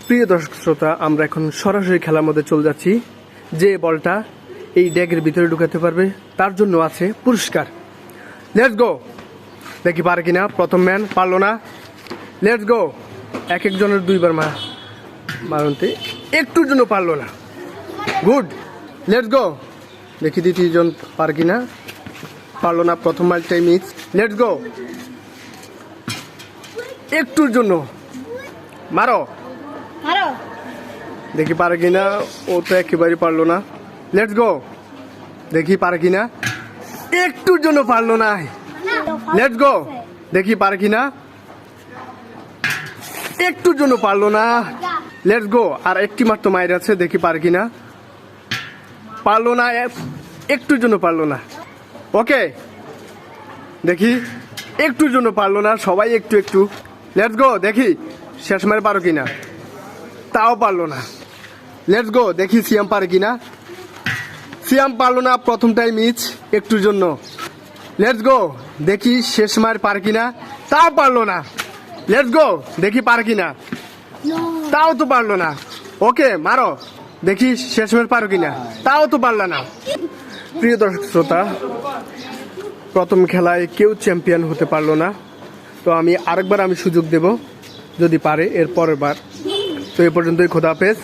প্রিয় দর্শক শ্রোতা, আমরা এখন সরাসরি খেলার মধ্যে চলে যাচ্ছি। যে বলটা এই ড্যাগের ভিতরে ঢুকাতে পারবে তার জন্য আছে পুরস্কার। লেটস গো, দেখি পারে কিনা। প্রথম ম্যান পারলো না। লেটস গো, এক একজনের দুইবার মারতে একটুর জন্য পারলো না। গুড, লেটস গো, দেখি দ্বিতীয়জন পারে কিনা। পারলো না, প্রথম মাইলটাই মিস। লেটস গো, একটুর জন্য মারো, দেখি পারে কিনা। ও তো একেবারেই পারলো না। লেটস গো, দেখি পারে কিনা। একটুর জন্য পারলো না। লেটস গো, দেখি পারে কিনা। একটুর জন্য পারলো না। লেটস গো, আর একটি মাত্র মায়ের আছে, দেখি পারে কিনা। পারলো না, একটুর জন্য পারলো না। ওকে, দেখি একটুর জন্য পারলো না। সবাই একটু একটু। লেটস গো, দেখি শেষ মারে পারো কিনা। তাও পারলো না। লেটস গো, দেখি সিয়াম পারে কিনা। সিয়াম পারলো না, প্রথমটাই মিস একটুর জন্য। লেটস গো, দেখি শেষ মার পারে কিনা। তাও পারলো না। লেটস গো, দেখি পারে কিনা। তাও তো পারলো না। ওকে, মারো, দেখি শেষ মার পারো কিনা। তাও তো পারলো না। প্রিয় দর্শক শ্রোতা, প্রথম খেলায় কেউ চ্যাম্পিয়ন হতে পারলো না। তো আমি আরেকবার সুযোগ দেব, যদি পারে এর পরের বার। তো এ পর্যন্তই, খোদা হাফেজ।